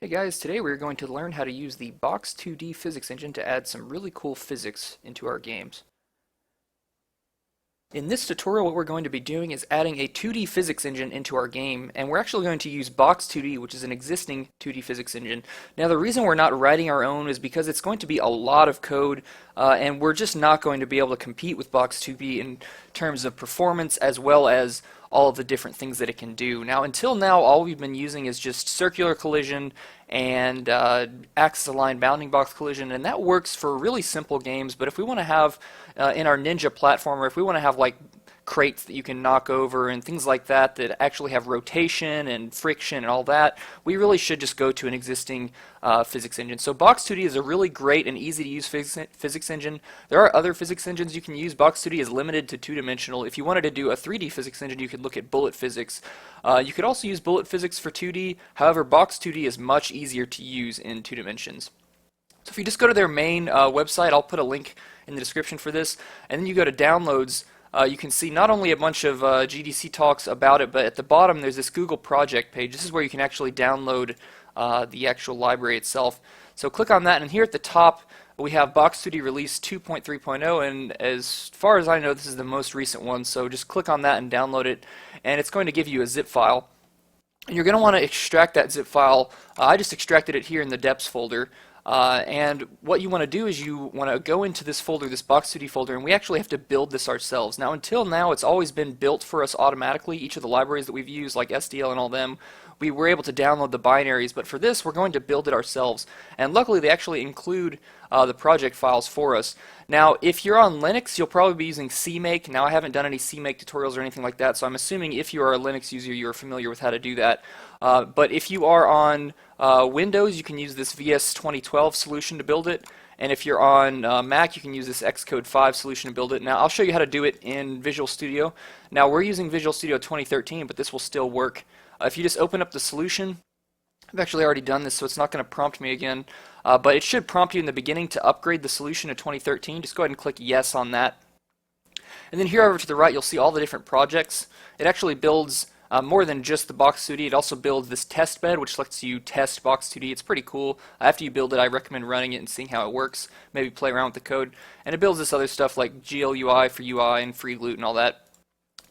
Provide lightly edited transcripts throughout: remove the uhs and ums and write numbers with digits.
Hey guys, today we're going to learn how to use the Box2d physics engine to add some really cool physics into our games. In this tutorial, what we're going to be doing is adding a 2D physics engine into our game, and we're actually going to use Box2d, which is an existing 2D physics engine. Now, the reason we're not writing our own is because it's going to be a lot of code, and we're just not going to be able to compete with Box2d in terms of performance as well as all of the different things that it can do. Now, until now, all we've been using is just circular collision and axis-aligned bounding box collision, and that works for really simple games. But if we want to have in our Ninja platformer, if we want to have like crates that you can knock over and things like that that actually have rotation and friction and all that, we really should just go to an existing physics engine. So Box2d is a really great and easy to use physics engine. There are other physics engines you can use. Box2d is limited to two-dimensional. If you wanted to do a 3D physics engine, you could look at bullet physics. You could also use bullet physics for 2D. However, Box2d is much easier to use in 2 dimensions. So if you just go to their main website, I'll put a link in the description for this, and then you go to downloads, you can see not only a bunch of GDC talks about it, but at the bottom there's this Google project page. This is where you can actually download the actual library itself. So click on that, and here at the top we have Box2d release 2.3.0, and as far as I know, this is the most recent one. So just click on that and download it, and it's going to give you a zip file. And you're going to want to extract that zip file. I just extracted it here in the deps folder. And what you want to do is you want to go into this folder, this Box2d folder, and we actually have to build this ourselves. Now, until now, it's always been built for us automatically. Each of the libraries that we've used, like SDL and all them, we were able to download the binaries, but for this, we're going to build it ourselves. And luckily, they actually include the project files for us. Now, if you're on Linux, you'll probably be using CMake. Now, I haven't done any CMake tutorials or anything like that, so I'm assuming if you are a Linux user, you're familiar with how to do that. But if you are on Windows, you can use this VS 2012 solution to build it. And if you're on Mac, you can use this Xcode 5 solution to build it. Now, I'll show you how to do it in Visual Studio. Now, we're using Visual Studio 2013, but this will still work. If you just open up the solution, I've actually already done this, so it's not going to prompt me again. But it should prompt you in the beginning to upgrade the solution to 2013. Just go ahead and click yes on that. And then here over to the right, you'll see all the different projects. It actually builds more than just the Box2d. It also builds this test bed, which lets you test Box2d. It's pretty cool. After you build it, I recommend running it and seeing how it works. Maybe play around with the code. And it builds this other stuff like GLUI for UI and FreeGlute and all that.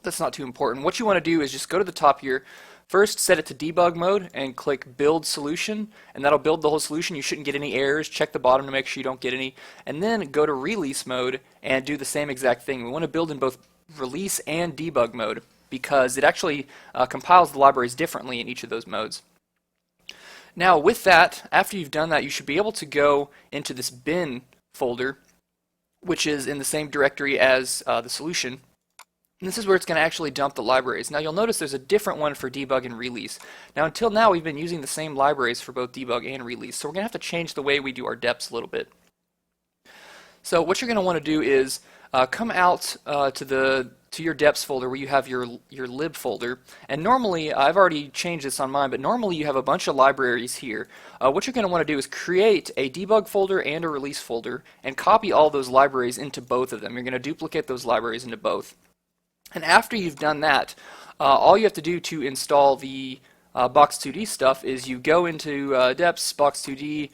That's not too important. What you want to do is just go to the top here. First, set it to debug mode and click build solution, and that'll build the whole solution. You shouldn't get any errors. Check the bottom to make sure you don't get any. And then go to release mode and do the same exact thing. We want to build in both release and debug mode because it actually compiles the libraries differently in each of those modes. Now with that, after you've done that, you should be able to go into this bin folder, which is in the same directory as the solution. And this is where it's going to actually dump the libraries. Now you'll notice there's a different one for debug and release. Now until now we've been using the same libraries for both debug and release, so we're going to have to change the way we do our deps a little bit. So what you're going to want to do is come out to your deps folder where you have your lib folder, and normally, I've already changed this on mine, but normally you have a bunch of libraries here. What you're going to want to do is create a debug folder and a release folder and copy all those libraries into both of them. You're going to duplicate those libraries into both. And after you've done that, all you have to do to install the Box2d stuff is you go into deps, Box2d,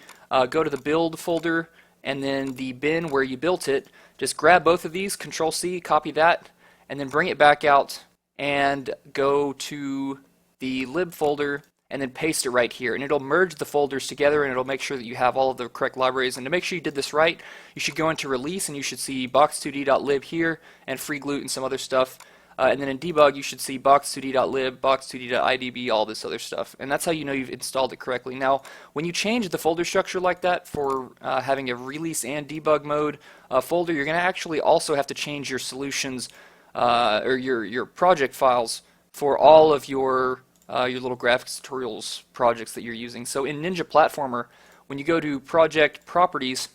go to the build folder, and then the bin where you built it. Just grab both of these, Control-C, copy that, and then bring it back out and go to the lib folder and then paste it right here. And it'll merge the folders together, and it'll make sure that you have all of the correct libraries. And to make sure you did this right, you should go into release and you should see box2d.lib here and FreeGlute and some other stuff. And then in debug, you should see box2d.lib, box2d.idb, all this other stuff. And that's how you know you've installed it correctly. Now, when you change the folder structure like that for having a release and debug mode folder, you're going to actually also have to change your solutions or your project files for all of your little graphics tutorials projects that you're using. So in Ninja Platformer, when you go to Project Properties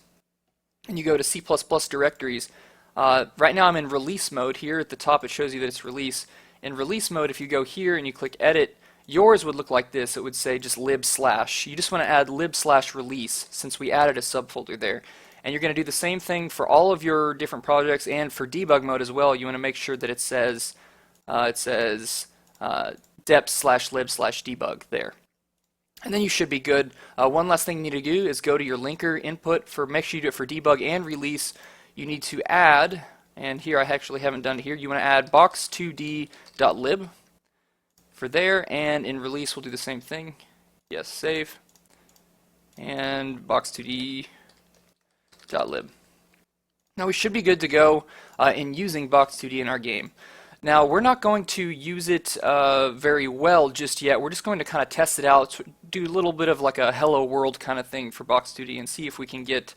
and you go to C++ Directories, right now I'm in release mode. Here at the top it shows you that it's release. In release mode, if you go here and you click edit, yours would look like this. It would say just lib/. You just want to add lib/release since we added a subfolder there. And you're going to do the same thing for all of your different projects, and for debug mode as well. You want to make sure that it says deps/lib/debug there. and then you should be good. One last thing you need to do is go to your linker input. Make sure you do it for debug and release. You need to add, and here I actually haven't done it here, you want to add box2d.lib for there, and in release we'll do the same thing. Yes, save, and box2d.lib. Now we should be good to go in using box2d in our game. Now we're not going to use it very well just yet. We're just going to kind of test it out, do a little bit of like a hello world kind of thing for box2d and see if we can get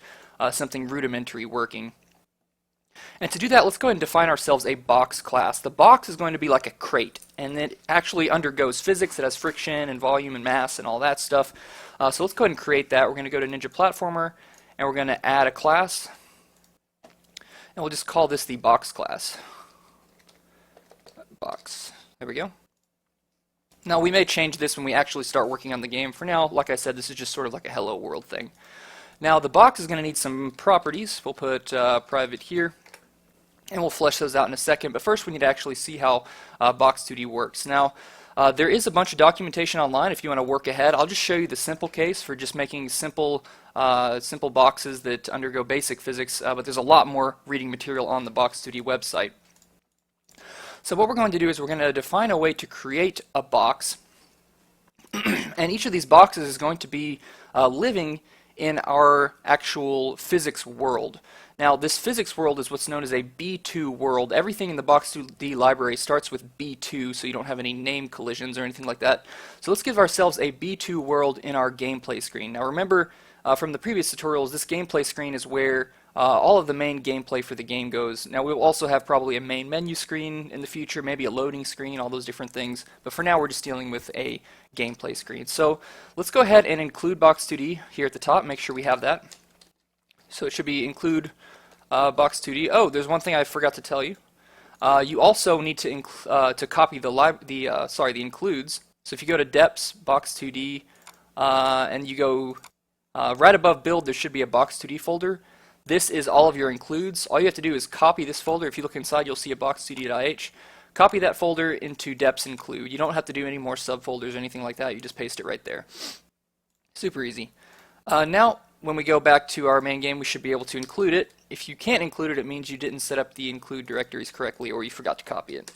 something rudimentary working. And to do that, let's go ahead and define ourselves a box class. The box is going to be like a crate, and it actually undergoes physics. It has friction and volume and mass and all that stuff. So let's go ahead and create that. We're going to go to Ninja Platformer, and we're going to add a class, and we'll just call this the box class. Box. There we go. Now we may change this when we actually start working on the game. For now, like I said, this is just sort of like a hello world thing. Now the box is going to need some properties. We'll put private here, and we'll flesh those out in a second. But first we need to actually see how Box2d works. Now there is a bunch of documentation online if you want to work ahead. I'll just show you the simple case for just making simple boxes that undergo basic physics, but there's a lot more reading material on the Box2d website. So what we're going to do is we're going to define a way to create a box, and each of these boxes is going to be living in our actual physics world. Now this physics world is what's known as a B2 world. Everything in the Box2d library starts with B2, so you don't have any name collisions or anything like that. So let's give ourselves a B2 world in our gameplay screen. Now remember from the previous tutorials, this gameplay screen is where all of the main gameplay for the game goes. Now we'll also have probably a main menu screen in the future, maybe a loading screen, all those different things. But for now we're just dealing with a gameplay screen. So let's go ahead and include Box2d here at the top, make sure we have that. So it should be include Box2d. Oh, there's one thing I forgot to tell you. You also need to copy the includes. So if you go to deps, Box2d, and you go right above build, there should be a Box2d folder. This is all of your includes. All you have to do is copy this folder. If you look inside, you'll see a box2d.h. Copy that folder into deps include. You don't have to do any more subfolders or anything like that. You just paste it right there. Super easy. Now, when we go back to our main game, we should be able to include it. If you can't include it, it means you didn't set up the include directories correctly or you forgot to copy it.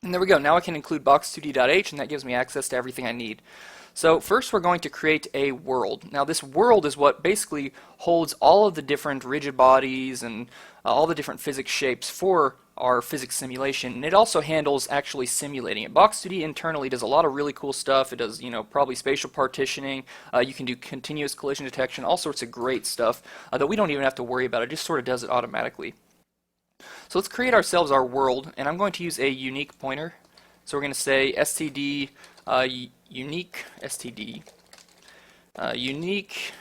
And there we go. Now I can include box2d.h, and that gives me access to everything I need. So first we're going to create a world. Now this world is what basically holds all of the different rigid bodies and all the different physics shapes for our physics simulation, and it also handles actually simulating it. Box2d internally does a lot of really cool stuff. It does, probably spatial partitioning. You can do continuous collision detection, all sorts of great stuff that we don't even have to worry about. It just sort of does it automatically. So let's create ourselves our world, and I'm going to use a unique pointer. So we're going to say std unique unique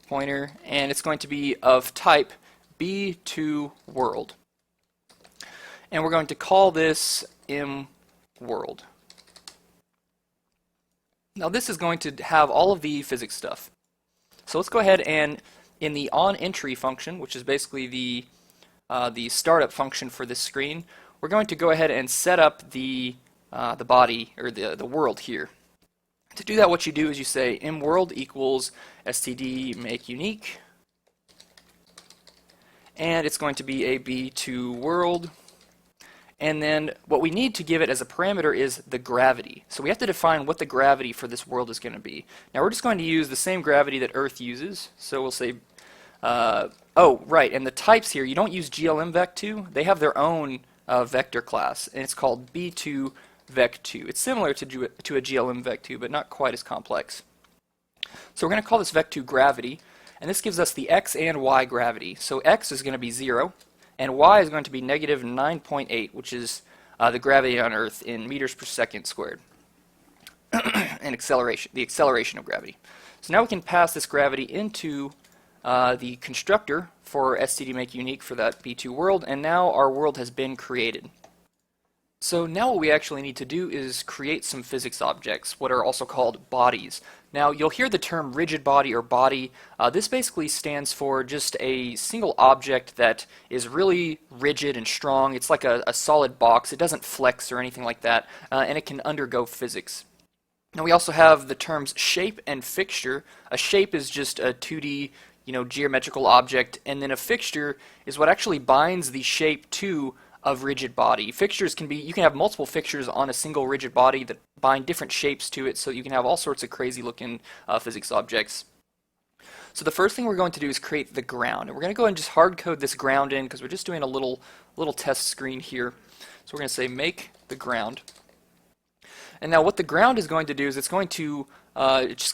pointer, and it's going to be of type B2 world. And we're going to call this mWorld. Now this is going to have all of the physics stuff. So let's go ahead and in the onEntry function, which is basically the startup function for this screen, we're going to go ahead and set up the body, or the world here. To do that, what you do is you say mWorld equals std make unique, and it's going to be a B2 world. And then what we need to give it as a parameter is the gravity. So we have to define what the gravity for this world is going to be. Now we're just going to use the same gravity that Earth uses. So we'll say, oh, right, and the types here, you don't use glmvec2. They have their own vector class, and it's called B2 vec2. It's similar to a glmvec2, but not quite as complex. So we're going to call this vec2 gravity, and this gives us the x and y gravity. So x is going to be 0, and y is going to be negative 9.8, which is the gravity on Earth in meters per second squared, and the acceleration of gravity. So now we can pass this gravity into the constructor for std make unique for that B2 world, and now our world has been created. So now what we actually need to do is create some physics objects, what are also called bodies. Now you'll hear the term rigid body or body. This basically stands for just a single object that is really rigid and strong. It's like a solid box. It doesn't flex or anything like that, and it can undergo physics. Now we also have the terms shape and fixture. A shape is just a 2D, geometrical object, and then a fixture is what actually binds the shape to a rigid body. Fixtures can be, you can have multiple fixtures on a single rigid body that bind different shapes to it, so you can have all sorts of crazy looking physics objects. So the first thing we're going to do is create the ground, and we're going to go ahead and just hard code this ground in because we're just doing a little test screen here. So we're going to say make the ground. And now what the ground is going to do is it's just going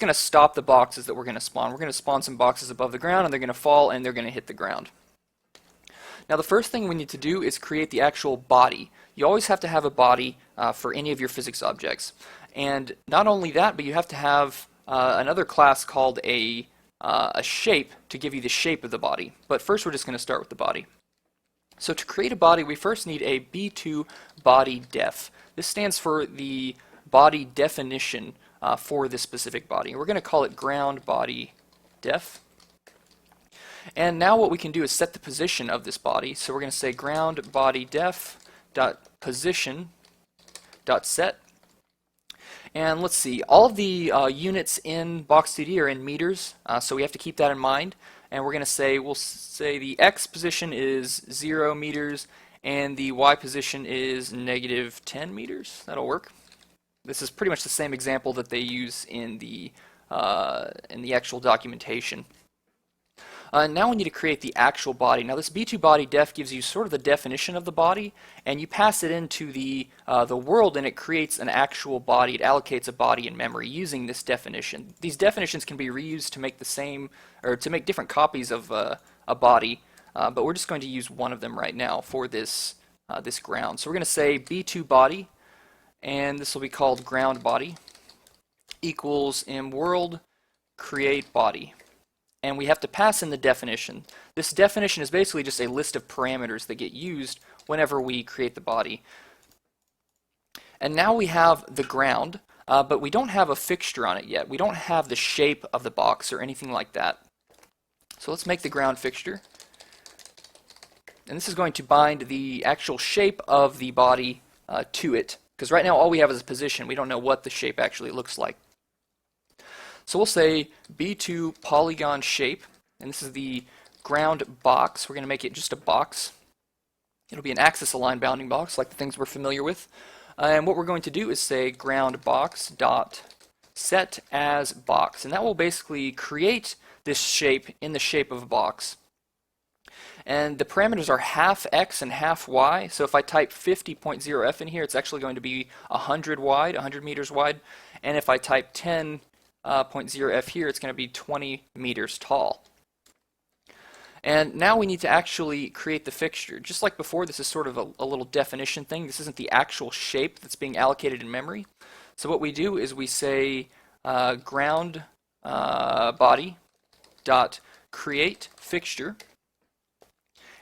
to stop the boxes that we're going to spawn. We're going to spawn some boxes above the ground, and they're going to fall, and they're going to hit the ground. Now the first thing we need to do is create the actual body. You always have to have a body for any of your physics objects. And not only that, but you have to have another class called a shape to give you the shape of the body. But first we're just going to start with the body. So to create a body, we first need a B2 body def. This stands for the body definition for this specific body. We're going to call it ground body def. And now what we can do is set the position of this body. So we're going to say ground body def dot position dot set. And let's see, all of the units in Box2d are in meters, so we have to keep that in mind. And we'll say the X position is 0 meters and the Y position is -10 meters. That'll work. This is pretty much the same example that they use in the actual documentation. Now we need to create the actual body. Now this B2 body def gives you sort of the definition of the body, and you pass it into the world, and it creates an actual body. It allocates a body in memory using this definition. These definitions can be reused to make to make different copies of a body, but we're just going to use one of them right now for this ground. So we're going to say B2 body, and this will be called ground body equals in world create body. And we have to pass in the definition. This definition is basically just a list of parameters that get used whenever we create the body. And now we have the ground, but we don't have a fixture on it yet. We don't have the shape of the box or anything like that. So let's make the ground fixture. And this is going to bind the actual shape of the body to it. Because right now all we have is a position. We don't know what the shape actually looks like. So we'll say B2 polygon shape, and this is the ground box. We're going to make it just a box. It'll be an axis aligned bounding box like the things we're familiar with. And what we're going to do is say ground box dot set as box, and that will basically create this shape in the shape of a box. And the parameters are half x and half y. So if I type 50.0f in here, it's actually going to be 100 wide, 100 meters wide. And if I type 10.0f here, it's going to be 20 meters tall. And now we need to actually create the fixture. Just like before, this is sort of a little definition thing. This isn't the actual shape that's being allocated in memory. So what we do is we say ground body dot create fixture.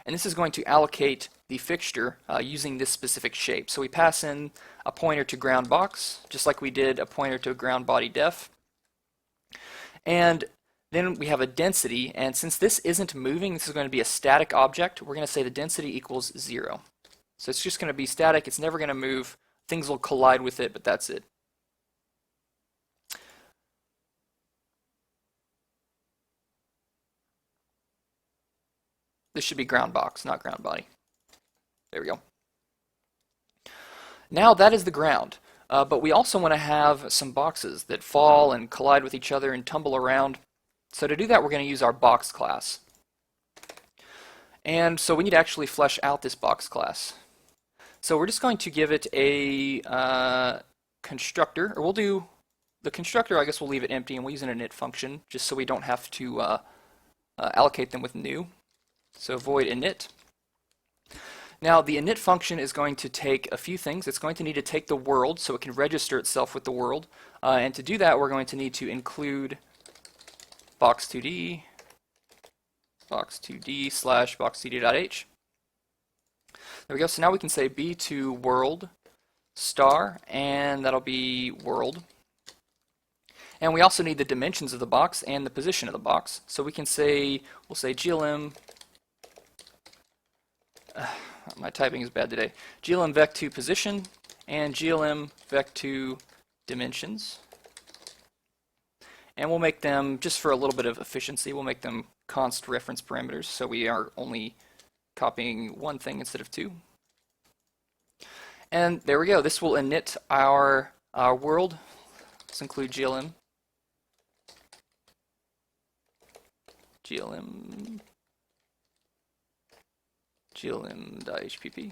And this is going to allocate the fixture using this specific shape. So we pass in a pointer to ground box, just like we did a pointer to ground body def. And then we have a density, and since this isn't moving, this is going to be a static object, we're going to say the density equals 0. So it's just going to be static, it's never going to move, things will collide with it, but that's it. This should be ground box, not ground body. There we go. Now that is the ground, but we also want to have some boxes that fall and collide with each other and tumble around. So to do that, we're going to use our box class. And so we need to actually flesh out this box class. So we're just going to give it a constructor, or we'll do the constructor, I guess we'll leave it empty, and we'll use an init function just so we don't have to allocate them with new. So void init. Now the init function is going to take a few things. It's going to need to take the world so it can register itself with the world. And to do that, we're going to need to include Box2d slash box2d.h. There we go. So now we can say b2 world star, and that'll be world. And we also need the dimensions of the box and the position of the box. So we can say, we'll say glm, my typing is bad today, glm vec2 position and glm vec2 dimensions. And we'll make them, just for a little bit of efficiency, we'll make them const reference parameters, so we are only copying one thing instead of two. And there we go. This will init our world. Let's include glm. glm.hpp. There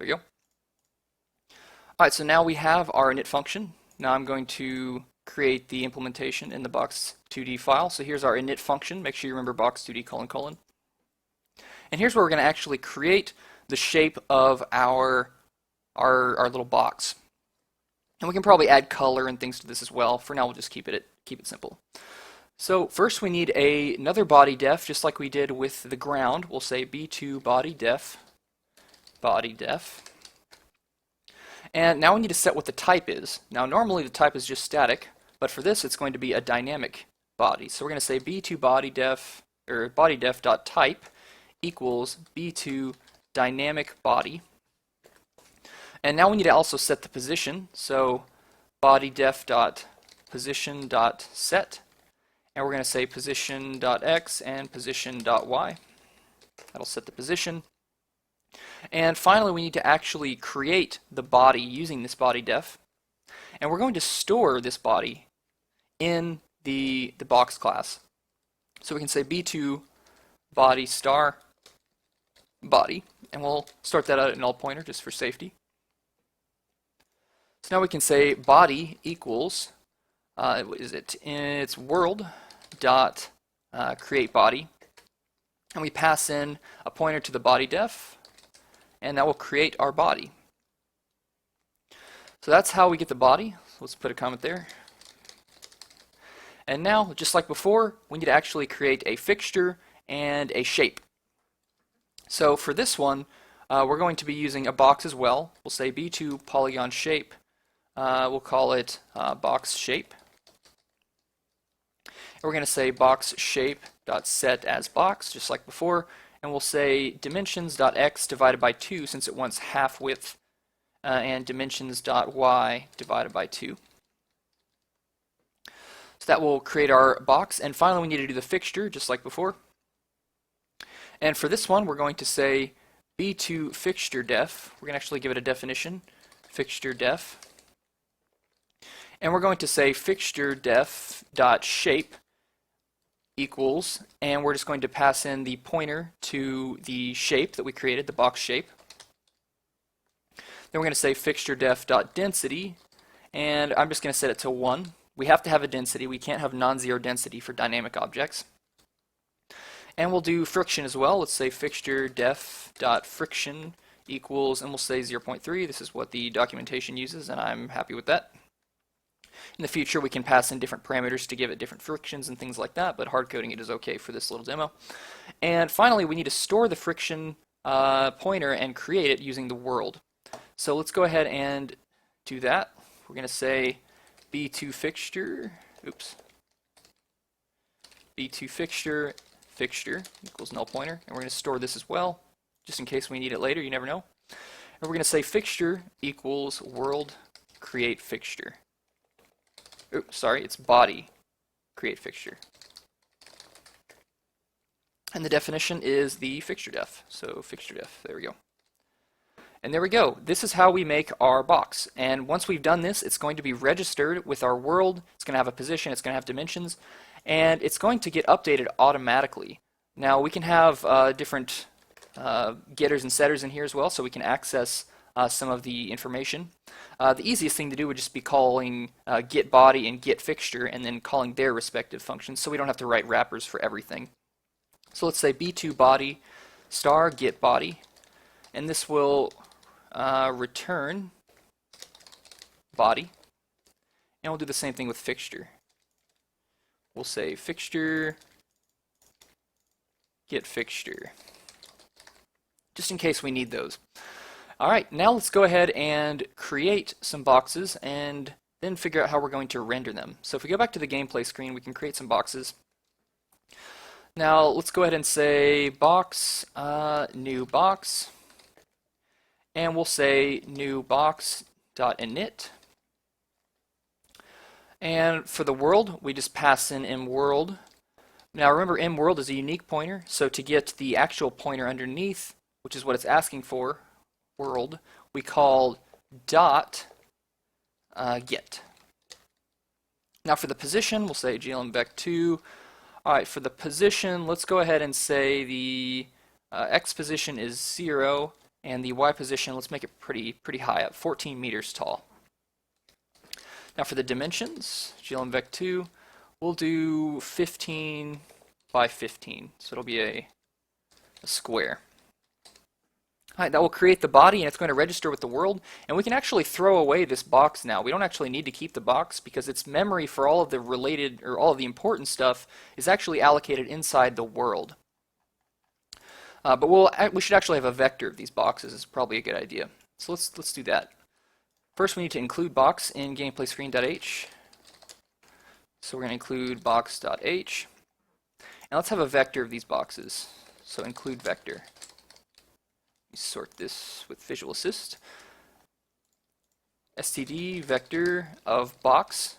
we go. Alright, so now we have our init function. Now I'm going to create the implementation in the box2d file. So here's our init function. Make sure you remember box2d::. And here's where we're going to actually create the shape of our little box. And we can probably add color and things to this as well. For now, we'll just keep it simple. So first we need another body def, just like we did with the ground. We'll say b2 body def. And now we need to set what the type is. Now normally the type is just static, but for this it's going to be a dynamic body. So we're going to say b2 body def, or body def.type equals b2 dynamic body. And now we need to also set the position. So body def.position.set, and we're going to say position.x and position.y. That'll set the position. And finally, we need to actually create the body using this body def. And we're going to store this body in the box class. So we can say b2 body star body, and we'll start that out at null pointer just for safety. So now we can say body equals, it's world dot create body, and we pass in a pointer to the body def, and that will create our body. So that's how we get the body. Let's put a comment there. And now, just like before, we need to actually create a fixture and a shape. So for this one, we're going to be using a box as well. We'll say b2 polygon shape. We'll call it box shape. And we're going to say box shape.set as box, just like before. And we'll say dimensions.x divided by 2, since it wants half width, and dimensions.y divided by 2. So that will create our box. And finally, we need to do the fixture, just like before. And for this one, we're going to say b2 fixture def. We're going to actually give it a definition, fixture def. And we're going to say fixture def dot shape equals, and we're just going to pass in the pointer to the shape that we created, the box shape. Then we're going to say fixture def dot density, and I'm just going to set it to 1. We have to have a density. We can't have non-zero density for dynamic objects. And we'll do friction as well. Let's say fixture def dot friction equals, and we'll say 0.3. This is what the documentation uses, and I'm happy with that. In the future, we can pass in different parameters to give it different frictions and things like that, but hard-coding it is okay for this little demo. And finally, we need to store the friction pointer and create it using the world. So let's go ahead and do that. We're going to say b2 fixture, b2 fixture equals null pointer, and we're going to store this as well, just in case we need it later, you never know. And we're going to say fixture equals world create fixture. Oops, sorry, it's body create fixture. And the definition is the fixture def. So fixture def, there we go. And there we go. This is how we make our box. And once we've done this, it's going to be registered with our world. It's going to have a position, it's going to have dimensions, and it's going to get updated automatically. Now we can have different getters and setters in here as well, so we can access some of the information. The easiest thing to do would just be calling get body and get fixture, and then calling their respective functions, so we don't have to write wrappers for everything. So let's say b2 body star get body, and this will return body, and we'll do the same thing with fixture. We'll say fixture get fixture, just in case we need those. Alright, now let's go ahead and create some boxes and then figure out how we're going to render them. So if we go back to the gameplay screen, we can create some boxes. Now let's go ahead and say box, new box, and we'll say new box.init. And for the world, we just pass in mWorld. Now remember, mWorld is a unique pointer, so to get the actual pointer underneath, which is what it's asking for, world, we call dot get. Now for the position, we'll say glmvec2. Alright, for the position, let's go ahead and say the x position is 0, and the y position, let's make it pretty high up, 14 meters tall. Now for the dimensions, glmvec2, we'll do 15 by 15, so it'll be a square. Alright, that will create the body, and it's going to register with the world, and we can actually throw away this box now. We don't actually need to keep the box because its memory for all of the related, or all of the important stuff is actually allocated inside the world. But we should actually have a vector of these boxes. It's probably a good idea. So let's do that. First, we need to include box in gameplay screen.h. So we're going to include box.h, and let's have a vector of these boxes. So include vector. Sort this with Visual Assist. std vector of boxes.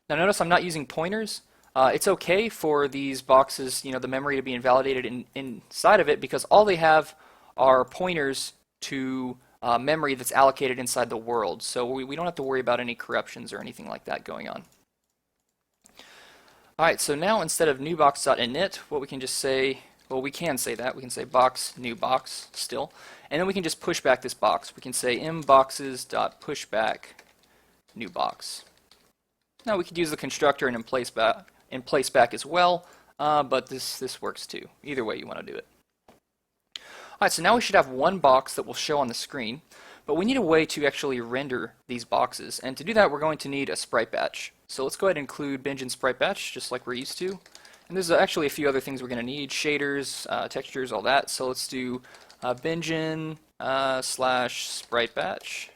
Now notice I'm not using pointers. It's okay for these boxes, the memory to be invalidated inside of it because all they have are pointers to memory that's allocated inside the world. So we don't have to worry about any corruptions or anything like that going on. Alright, so now instead of newBox.init, what we can just say, well, we can say that. We can say box new box still, and then we can just push back this box. We can say mboxes.pushback new box. Now we could use the constructor and in place back as well, but this works too. Either way you want to do it. Alright, so now we should have one box that will show on the screen, but we need a way to actually render these boxes, and to do that we're going to need a sprite batch. So let's go ahead and include binge and sprite batch just like we're used to. And there's actually a few other things we're going to need, shaders, textures, all that. So let's do bingin slash sprite batch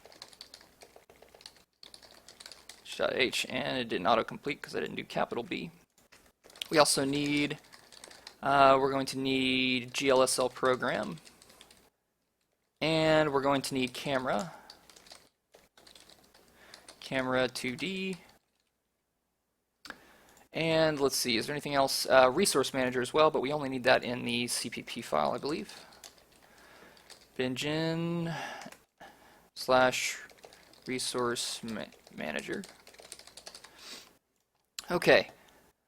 .h, and it didn't autocomplete because I didn't do capital B. We also need, we're going to need Glsl Program, and we're going to need camera 2D. And let's see, is there anything else? Resource manager as well, but we only need that in the CPP file, I believe. Bingin slash resource manager. Okay,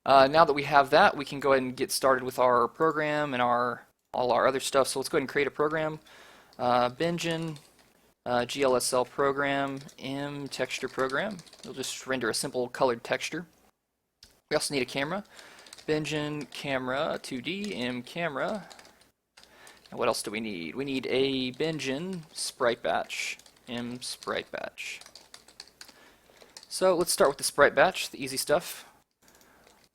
now that we have that, we can go ahead and get started with our program and all our other stuff. So let's go ahead and create a program. Bingin GLSL program texture program. It'll just render a simple colored texture. We also need a camera. Bingin camera 2D camera. And what else do we need? We need a bingin sprite batch sprite batch. So let's start with the sprite batch, the easy stuff.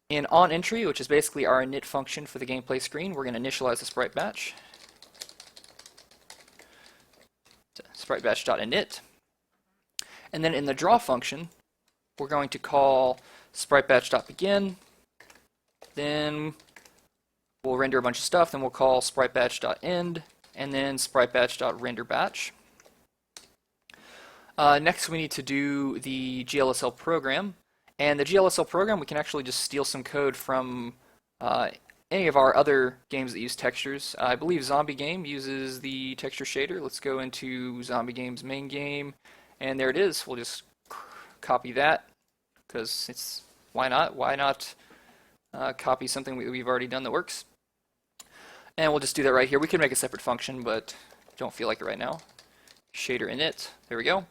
In onEntry, which is basically our init function for the gameplay screen, we're going to initialize the sprite batch. Sprite batch.init. And then in the draw function, we're going to call spritebatch.begin, then we'll render a bunch of stuff, then we'll call spritebatch.end, and then spritebatch.renderBatch. Next we need to do the GLSL program, and the GLSL program we can actually just steal some code from any of our other games that use textures. I believe Zombie Game uses the texture shader. Let's go into Zombie Game's main game, and there it is. We'll just copy that. Because it's why not copy something we've already done that works, and we'll just do that right here. We could make a separate function, but don't feel like it right now. Shader init, there we go.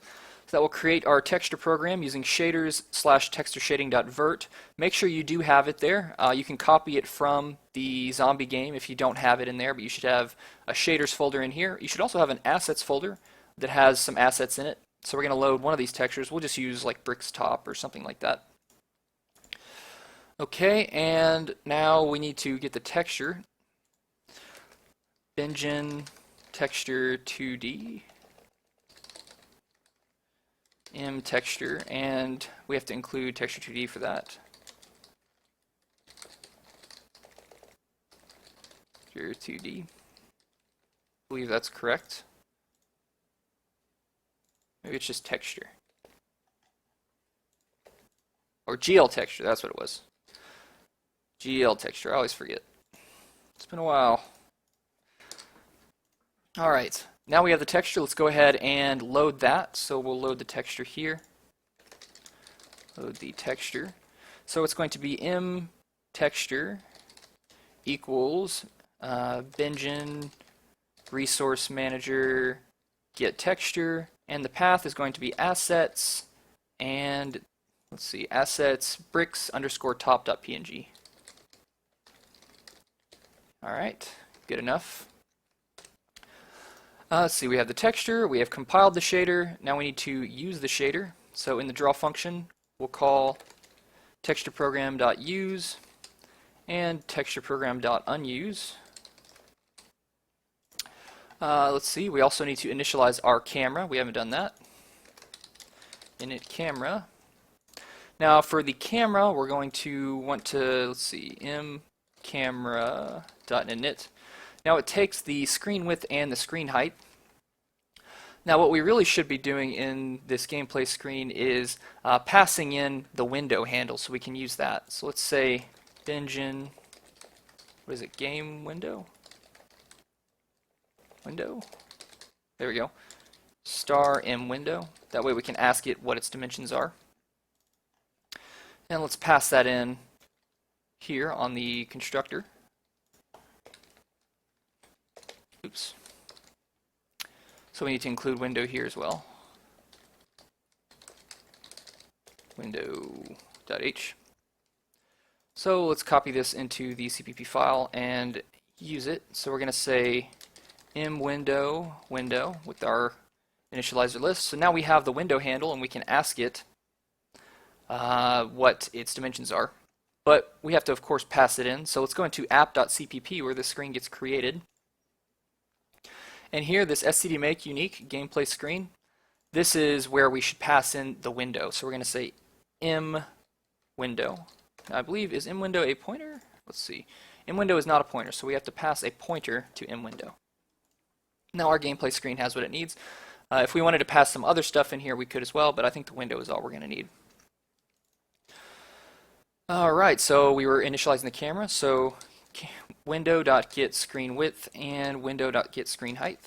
So that will create our texture program using shaders slash texture shading.vert. Make sure you do have it there. You can copy it from the Zombie Game if you don't have it in there, but you should have a shaders folder in here. You should also have an assets folder that has some assets in it. So we're going to load one of these textures. We'll just use like bricks top or something like that. Okay, and now we need to get the texture. Bingin texture 2D texture, and we have to include texture 2D for that. Texture 2D. I believe that's correct. Maybe it's just texture. Or GL texture, that's what it was. GL texture, I always forget. It's been a while. Alright, now we have the texture. Let's go ahead and load that. So we'll load the texture here. Load the texture. So it's going to be mTexture equals Benjamin resource manager get texture, and the path is going to be assets and let's see, assets bricks underscore top.png. Alright, good enough. Let's see, we have the texture, we have compiled the shader, now we need to use the shader. So in the draw function, we'll call textureprogram.use and textureprogram.unuse. Let's see, we also need to initialize our camera. We haven't done that. Init camera. Now for the camera, we're going to want to, let's see, mCamera.init. Now it takes the screen width and the screen height. Now what we really should be doing in this gameplay screen is passing in the window handle so we can use that. So let's say Benjamin, what is it, game window? Window? There we go. Star M window. That way we can ask it what its dimensions are. And let's pass that in here on the constructor. Oops. So we need to include window here as well. Window.h. So let's copy this into the CPP file and use it. So we're going to say mWindow window with our initializer list. So now we have the window handle and we can ask it what its dimensions are. But we have to, of course, pass it in. So let's go into app.cpp where the screen gets created. And here, this stdmake unique gameplay screen, this is where we should pass in the window. So we're going to say mWindow. I believe, is mWindow a pointer? Let's see. mWindow is not a pointer, so we have to pass a pointer to mWindow. Now our gameplay screen has what it needs. If we wanted to pass some other stuff in here, we could as well, but I think the window is all we're going to need. Alright, so we were initializing the camera, so window.get screen width and window.get screen height.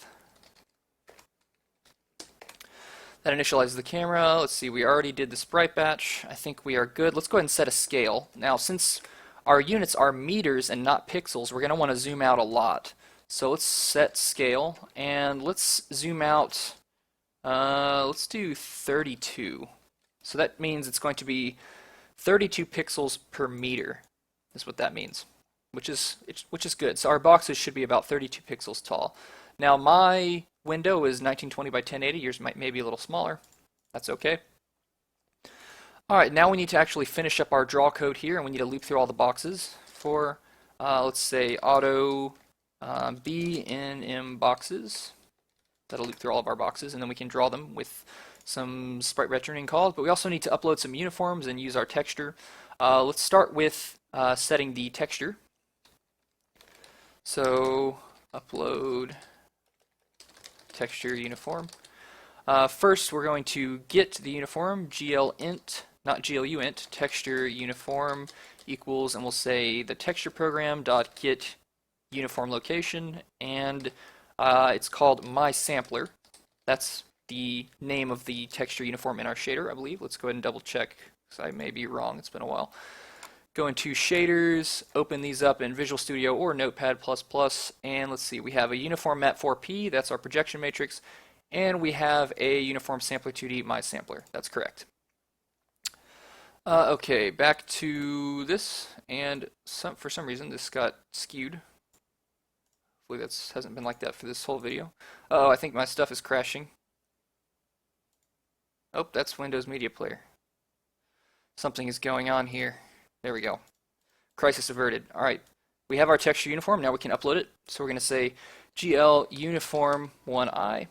That initializes the camera. Let's see, we already did the sprite batch. I think we are good. Let's go ahead and set a scale. Now, since our units are meters and not pixels, we're going to want to zoom out a lot. So let's set scale, and let's zoom out, let's do 32. So that means it's going to be 32 pixels per meter, is what that means, which is good. So our boxes should be about 32 pixels tall. Now my window is 1920 by 1080. Yours might maybe a little smaller. That's okay. Alright, now we need to actually finish up our draw code here, and we need to loop through all the boxes for, let's say, auto B in M boxes. That'll loop through all of our boxes, and then we can draw them with some sprite returning calls. But we also need to upload some uniforms and use our texture. Let's start with setting the texture. So upload texture uniform. First, we're going to get the uniform glint, not gluint, texture uniform equals, and we'll say the texture program dot get uniform location, and it's called my sampler. That's the name of the texture uniform in our shader, I believe. Let's go ahead and double check, because I may be wrong. It's been a while. Go into shaders, open these up in Visual Studio or Notepad++, and let's see, we have a uniform mat4p, that's our projection matrix, and we have a uniform sampler 2D my sampler. That's correct. Okay, back to this, and for some reason this got skewed. Hopefully that hasn't been like that for this whole video. Oh, I think my stuff is crashing. Oh, that's Windows Media Player. Something is going on here. There we go. Crisis averted. Alright, we have our texture uniform. Now we can upload it. So we're going to say GL uniform 1i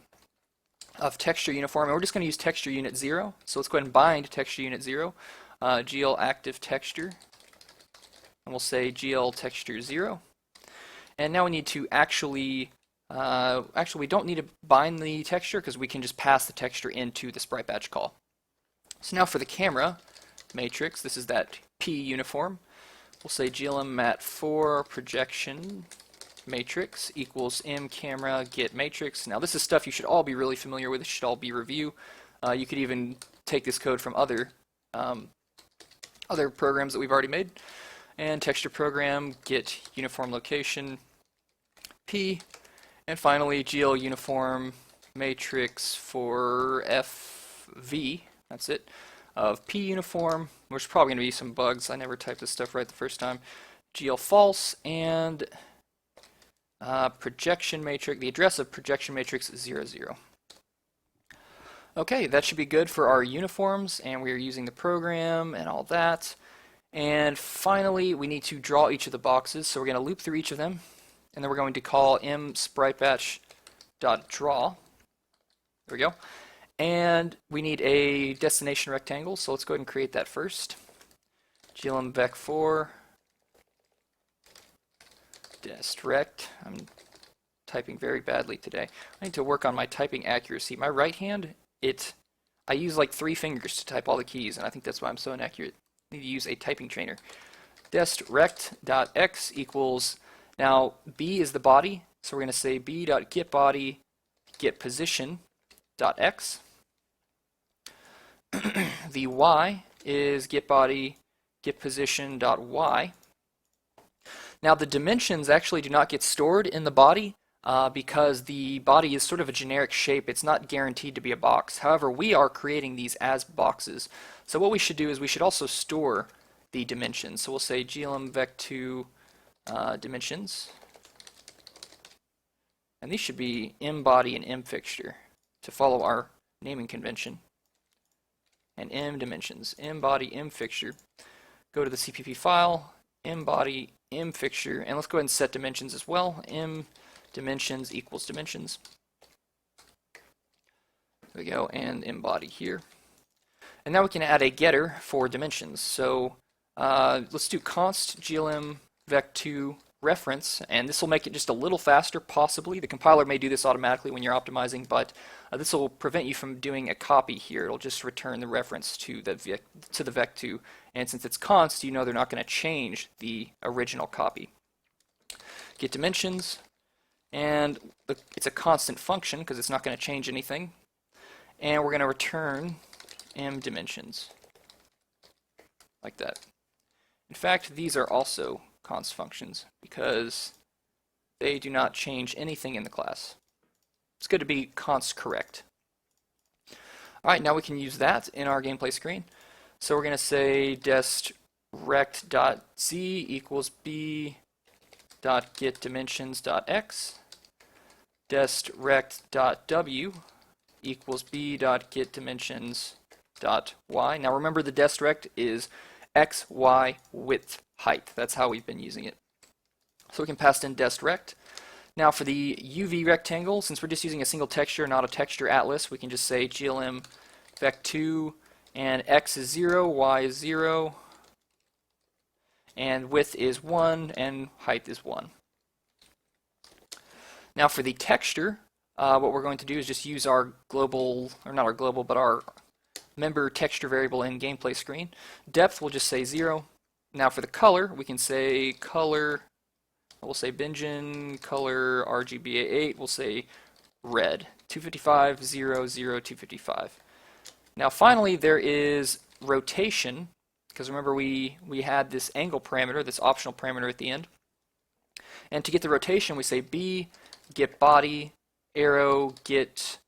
of texture uniform. And we're just going to use texture unit 0. So let's go ahead and bind texture unit 0. GL active texture. And we'll say GL texture 0. And now we need to actually Actually, we don't need to bind the texture because we can just pass the texture into the sprite batch call. So now for the camera matrix, this is that P uniform. We'll say glm mat for projection matrix equals m camera get matrix. Now this is stuff you should all be really familiar with. It should all be review. You could even take this code from other programs that we've already made. And texture program get uniform location P. And finally GL uniform matrix for FV. That's it. Of P uniform. There's probably going to be some bugs. I never typed this stuff right the first time. GL false and projection matrix. The address of projection matrix is 0, 0. Okay, that should be good for our uniforms, and we are using the program and all that. And finally, we need to draw each of the boxes. So we're going to loop through each of them, and then we're going to call mSpriteBatch.draw. There we go. And we need a destination rectangle, so let's go ahead and create that first. glm vec4 destrect. I'm typing very badly today. I need to work on my typing accuracy. My right hand, I use like 3 fingers to type all the keys, and I think that's why I'm so inaccurate. I need to use a typing trainer. Destrect.x equals, now b is the body, so we're going to say b.getBody getPosition.x. The y is getBody getPosition.y. Now the dimensions actually do not get stored in the body because the body is sort of a generic shape. It's not guaranteed to be a box. However, we are creating these as boxes. So what we should do is we should also store the dimensions. So we'll say glm vec2 dimensions. And these should be mBody and mFixture to follow our naming convention. And mDimensions, mBody, mFixture. Go to the CPP file, mBody, mFixture, and let's go ahead and set dimensions as well. mDimensions equals dimensions. There we go, and mBody here. And now we can add a getter for dimensions. So let's do const glm vec2 reference, and this will make it just a little faster, possibly. The compiler may do this automatically when you're optimizing, but this will prevent you from doing a copy here. It'll just return the reference to the vec2, and since it's const, you know they're not going to change the original copy. Get dimensions, and it's a constant function because it's not going to change anything, and we're going to return mDimensions, like that. In fact, these are also const functions because they do not change anything in the class. It's good to be const correct. Alright, now we can use that in our gameplay screen. So we're going to say destrect.z equals b.getDimensions.x, destrect.w equals b.getDimensions.y. Now remember the destrect is x, y, width, height. That's how we've been using it. So we can pass in destrect. Now for the UV rectangle, since we're just using a single texture, not a texture atlas, we can just say glm vec2 and x is 0, y is 0, and width is 1, and height is 1. Now for the texture, what we're going to do is just use our global, or not our global, but our member texture variable in gameplay screen. Depth, we'll just say 0. Now for the color, we can say color, we'll say Bingen, color RGBA8, we'll say red, 255, 0, 0, 255. Now finally there is rotation, because remember we had this angle parameter, this optional parameter at the end. And to get the rotation we say B, get body, arrow, get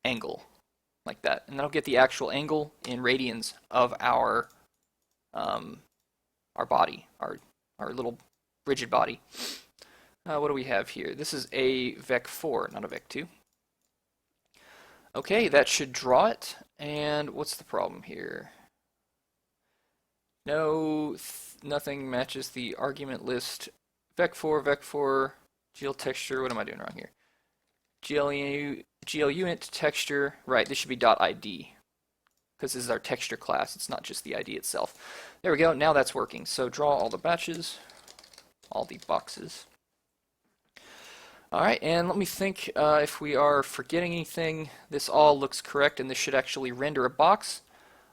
angle, like that. And that'll get the actual angle in radians of our body, our little rigid body. What do we have here? This is a vec4, not a vec2. Okay, that should draw it. And what's the problem here? No, nothing matches the argument list. Vec4, vec4, GL texture. What am I doing wrong here? GL unit texture. Right, this should be .id because this is our texture class. It's not just the ID itself. There we go. Now that's working. So draw all the batches, all the boxes. Alright, and let me think if we are forgetting anything. This all looks correct, and this should actually render a box.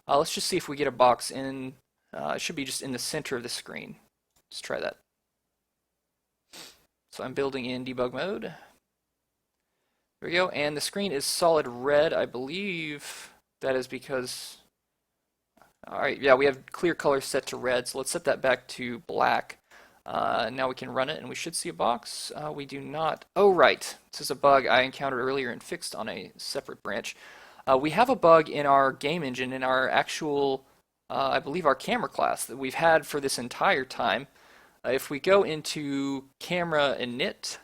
Let's just see if we get a box in. It should be just in the center of the screen. Let's try that. So I'm building in debug mode. There we go, and the screen is solid red. I believe that is because... Alright, yeah, we have clear color set to red, so let's set that back to black. Now we can run it and we should see a box. We do not. Oh, right. This is a bug I encountered earlier and fixed on a separate branch. We have a bug in our game engine, in our actual, I believe our camera class that we've had for this entire time. If we go into camera init,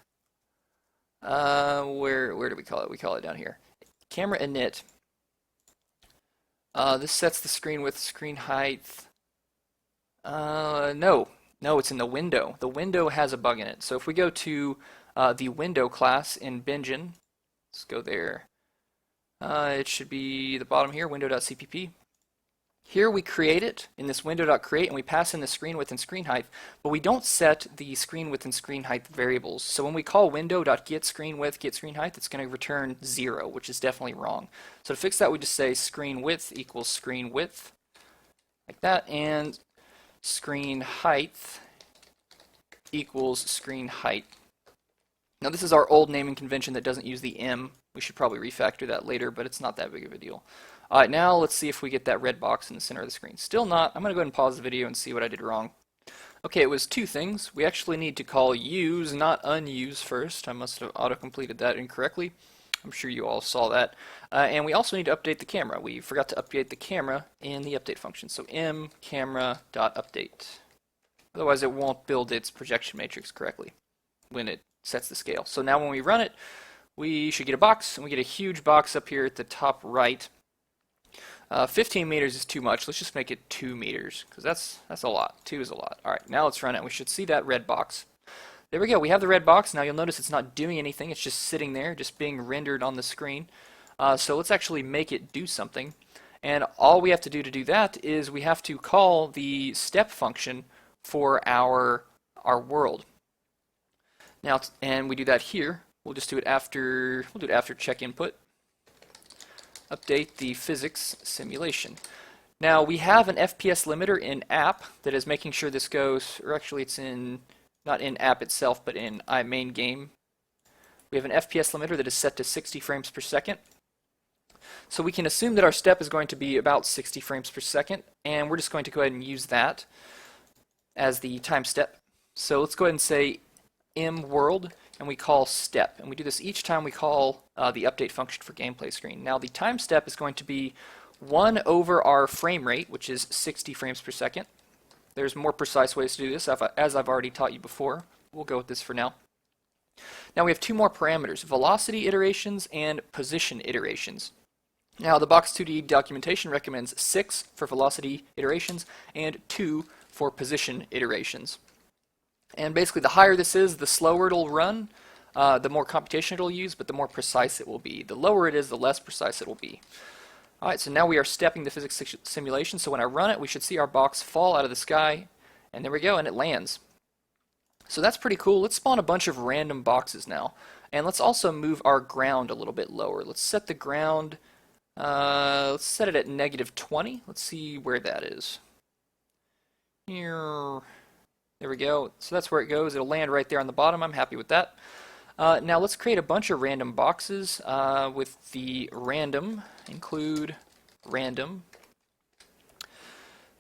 where do we call it? We call it down here. Camera init. This sets the screen width, screen height. No, it's in the window. The window has a bug in it. So if we go to the window class in Bingen, let's go there. It should be the bottom here, window.cpp. Here we create it in this window.create, and we pass in the screen width and screen height, but we don't set the screen width and screen height variables. So when we call window.get screen width, get screen height, it's going to return 0, which is definitely wrong. So to fix that, we just say screen width equals screen width, like that, and screen height equals screen height. Now this is our old naming convention that doesn't use the M. We should probably refactor that later, but it's not that big of a deal. Alright, now let's see if we get that red box in the center of the screen. Still not. I'm going to go ahead and pause the video and see what I did wrong. Okay, it was two things. We actually need to call use, not unuse first. I must have auto-completed that incorrectly. I'm sure you all saw that. And we also need to update the camera. We forgot to update the camera in the update function. So mCamera.update. Otherwise it won't build its projection matrix correctly when it sets the scale. So now when we run it, we should get a box, and we get a huge box up here at the top right. 15 meters is too much. Let's just make it 2 meters, because that's a lot. 2 is a lot. Alright, now let's run it. We should see that red box. There we go. We have the red box. Now you'll notice it's not doing anything. It's just sitting there, just being rendered on the screen. So let's actually make it do something. And all we have to do that is we have to call the step function for our world. Now, and we do that here. We'll just do it after, we'll do it after check input. Update the physics simulation. Now we have an FPS limiter in app that is making sure this goes, or actually it's in, not in app itself, but in main game. We have an FPS limiter that is set to 60 frames per second. So we can assume that our step is going to be about 60 frames per second, and we're just going to go ahead and use that as the time step. So let's go ahead and say mWorld, and we call step. And we do this each time we call the update function for gameplay screen. Now the time step is going to be 1 over our frame rate, which is 60 frames per second. There's more precise ways to do this, as I've already taught you before. We'll go with this for now. Now we have two more parameters, velocity iterations and position iterations. Now the Box2d documentation recommends 6 for velocity iterations and 2 for position iterations. And basically the higher this is, the slower it'll run, the more computation it'll use, but the more precise it will be. The lower it is, the less precise it will be. Alright, so now we are stepping the physics simulation, so when I run it, we should see our box fall out of the sky, and there we go, and it lands. So that's pretty cool. Let's spawn a bunch of random boxes now. And let's also move our ground a little bit lower. Let's set the ground, let's set it at -20. Let's see where that is. Here. There we go. So that's where it goes. It'll land right there on the bottom. I'm happy with that. Now let's create a bunch of random boxes with the random, include random.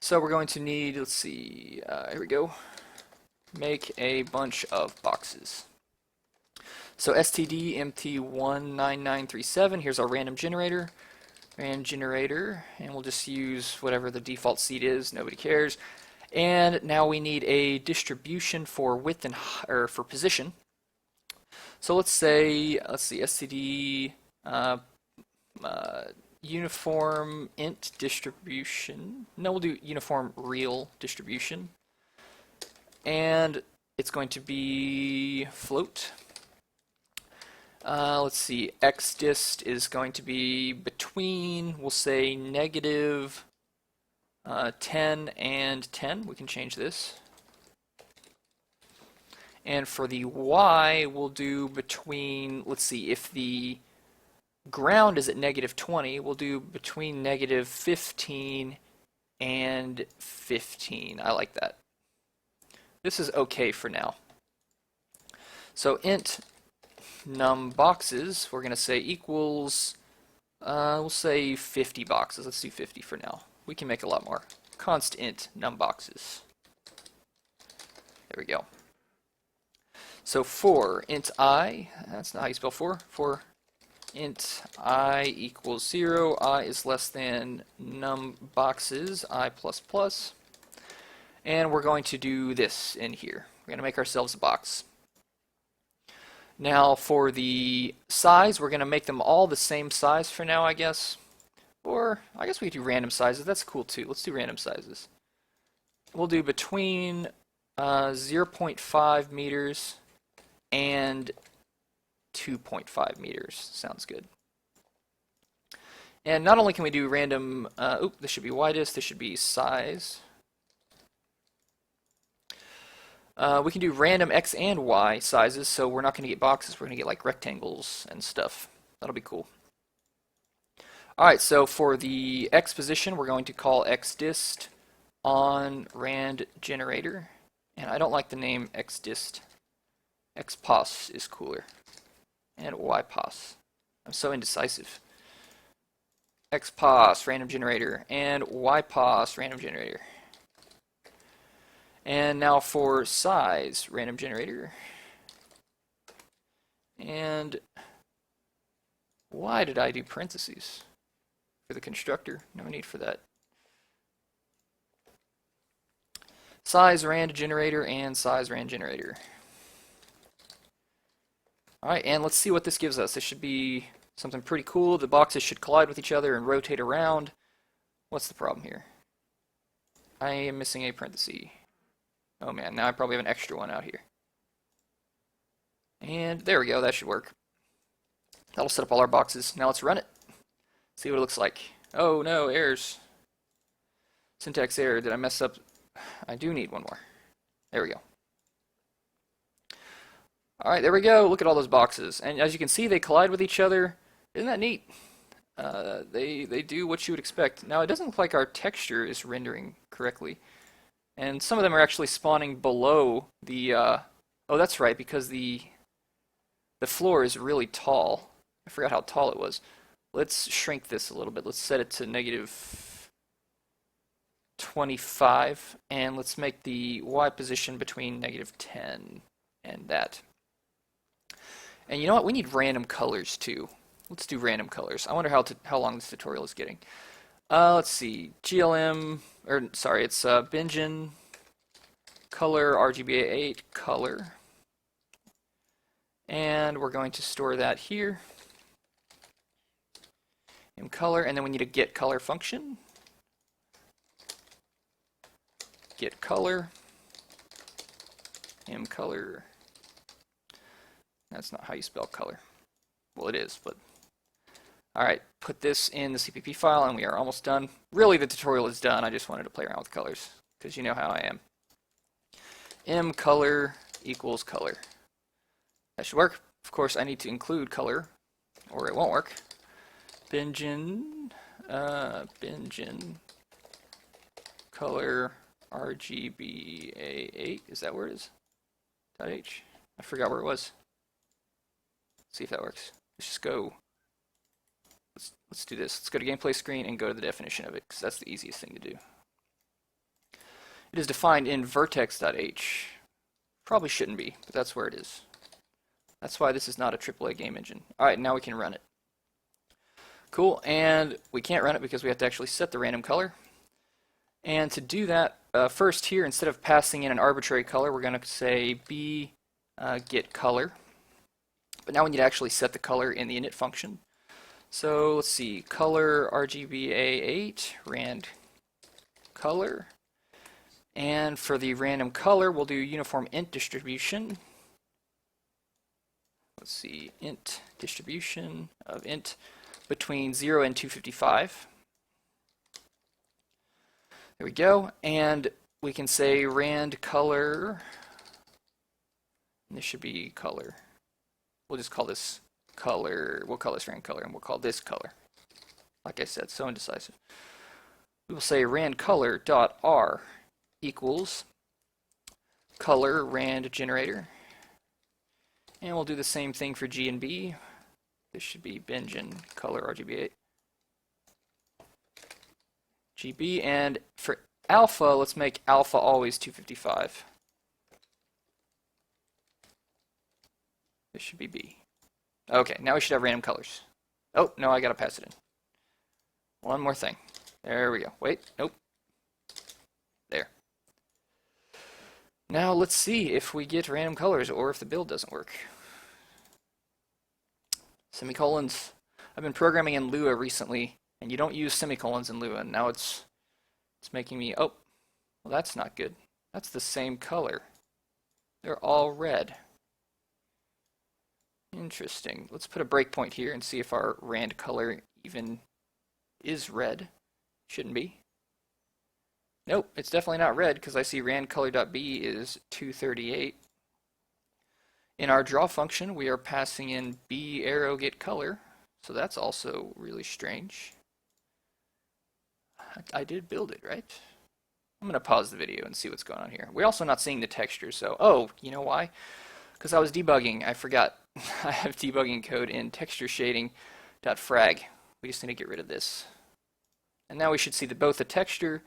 So we're going to need, let's see, here we go. Make a bunch of boxes. So std mt19937, here's our random generator. Random generator, and we'll just use whatever the default seed is, nobody cares. And now we need a distribution for width and or for position. So let's say, let's see, std uniform int distribution. No, we'll do uniform real distribution. And it's going to be float. Let's see, xdist is going to be between, we'll say negative 10 and 10. We can change this. And for the y, we'll do between, let's see, if the ground is at -20, we'll do between -15 and 15. I like that. This is okay for now. So int num boxes, we're going to say equals, we'll say 50 boxes. Let's do 50 for now. We can make a lot more. Const int num boxes. There we go. So for int I, that's not how you spell for int I equals 0, I is less than num boxes, I plus plus. And we're going to do this in here. We're going to make ourselves a box. Now for the size, we're going to make them all the same size for now, I guess. Or I guess we could do random sizes. That's cool too. Let's do random sizes. We'll do between 0.5 meters and 2.5 meters. Sounds good. And not only can we do random, this should be widest, this should be size. We can do random X and Y sizes, so we're not going to get boxes, we're going to get like rectangles and stuff. That'll be cool. Alright, so for the X position, we're going to call xdist on rand generator. And I don't like the name xdist. xpos is cooler. And ypos. I'm so indecisive. xpos, random generator, and ypos, random generator. And now for size, random generator. And why did I do parentheses? For the constructor, no need for that. Size rand generator and size rand generator. Alright, and let's see what this gives us. This should be something pretty cool. The boxes should collide with each other and rotate around. What's the problem here? I am missing a parenthesis. Oh man, now I probably have an extra one out here. And there we go, that should work. That'll set up all our boxes. Now let's run it. See what it looks like. Oh no, errors. Syntax error, did I mess up? I do need one more. There we go. Alright, there we go. Look at all those boxes. And as you can see, they collide with each other. Isn't that neat? They do what you would expect. Now, it doesn't look like our texture is rendering correctly. And some of them are actually spawning below the... oh, that's right, because the floor is really tall. I forgot how tall it was. Let's shrink this a little bit. Let's set it to -25. And let's make the Y position between -10 and that. And you know what? We need random colors too. Let's do random colors. I wonder how long this tutorial is getting. Let's see. GLM, or sorry, it's Bingen color RGBA8 color. And we're going to store that here. In color, and then we need a get color function. Get color. Color. That's not how you spell color. Well, it is, but... Alright, put this in the CPP file, and we are almost done. Really, the tutorial is done. I just wanted to play around with colors, because you know how I am. Color equals color. That should work. Of course, I need to include color, or it won't work. Bingen color RGBA8. Is that where it is? .h. I forgot where it was. Let's see if that works. Let's just go. Let's do this. Let's go to gameplay screen and go to the definition of it, because that's the easiest thing to do. It is defined in vertex.h. Probably shouldn't be, but that's where it is. That's why this is not a AAA game engine. Alright, now we can run it. Cool, and we can't run it because we have to actually set the random color. And to do that, first here, instead of passing in an arbitrary color, we're going to say get color. But now we need to actually set the color in the init function. So let's see, color RGBA8, rand color. And for the random color, we'll do uniform int distribution. Let's see, int distribution of int between 0 and 255. There we go. And we can say rand color And this should be color. We'll just call this color. We'll call this rand color, and we'll call this color. Like I said, so indecisive. We will say rand color dot r equals color rand generator. And we'll do the same thing for G and B. This should be Benjen color RGB8. GB, and for alpha, let's make alpha always 255. This should be B. Okay, now we should have random colors. Oh, no, I gotta pass it in. One more thing. There we go. Wait, nope. There. Now let's see if we get random colors or if the build doesn't work. Semicolons. I've been programming in Lua recently, and you don't use semicolons in Lua, and now it's making me, oh, well that's not good. That's the same color. They're all red. Interesting. Let's put a breakpoint here and see if our rand color even is red. Shouldn't be. Nope, it's definitely not red because I see rand color.b is 238. In our draw function, we are passing in b arrow get color, so that's also really strange. I did build it, right? I'm going to pause the video and see what's going on here. We're also not seeing the texture, so, oh, you know why? Because I was debugging. I forgot. I have debugging code in texture shading.frag. We just need to get rid of this. And now we should see both the texture,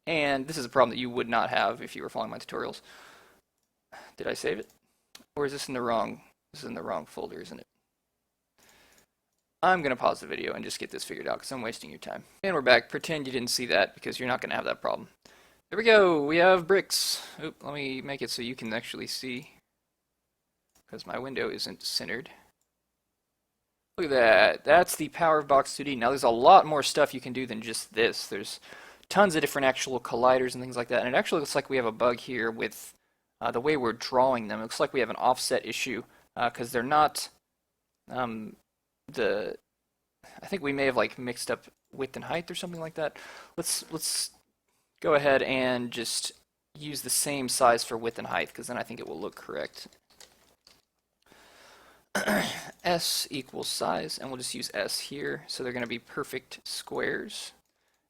and this is a problem that you would not have if you were following my tutorials. Did I save it? Or is this in the wrong? This is in the wrong folder, isn't it? I'm going to pause the video and just get this figured out because I'm wasting your time. And we're back. Pretend you didn't see that because you're not going to have that problem. There we go. We have bricks. Oop, let me make it so you can actually see because my window isn't centered. Look at that. That's the power of Box2d. Now there's a lot more stuff you can do than just this. There's tons of different actual colliders and things like that. And it actually looks like we have a bug here with the way we're drawing them. It looks like we have an offset issue because they're not I think we may have like mixed up width and height or something like that. Let's go ahead and just use the same size for width and height because then I think it will look correct. S equals size, and we'll just use S here, so they're going to be perfect squares.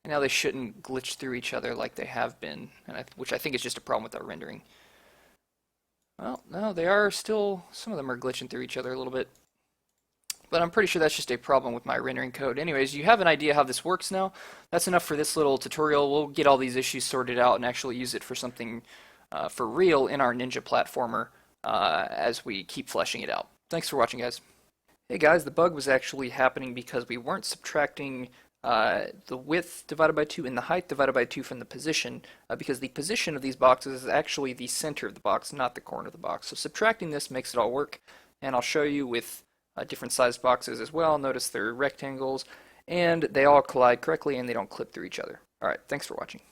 And now they shouldn't glitch through each other like they have been, which I think is just a problem with our rendering. Well, no, they are still, some of them are glitching through each other a little bit. But I'm pretty sure that's just a problem with my rendering code. Anyways, you have an idea how this works now. That's enough for this little tutorial. We'll get all these issues sorted out and actually use it for something for real in our Ninja platformer as we keep fleshing it out. Thanks for watching, guys. Hey guys, the bug was actually happening because we weren't subtracting the width divided by 2 and the height divided by 2 from the position because the position of these boxes is actually the center of the box, not the corner of the box. So subtracting this makes it all work, and I'll show you with different sized boxes as well. Notice they're rectangles, and they all collide correctly and they don't clip through each other. Alright, thanks for watching.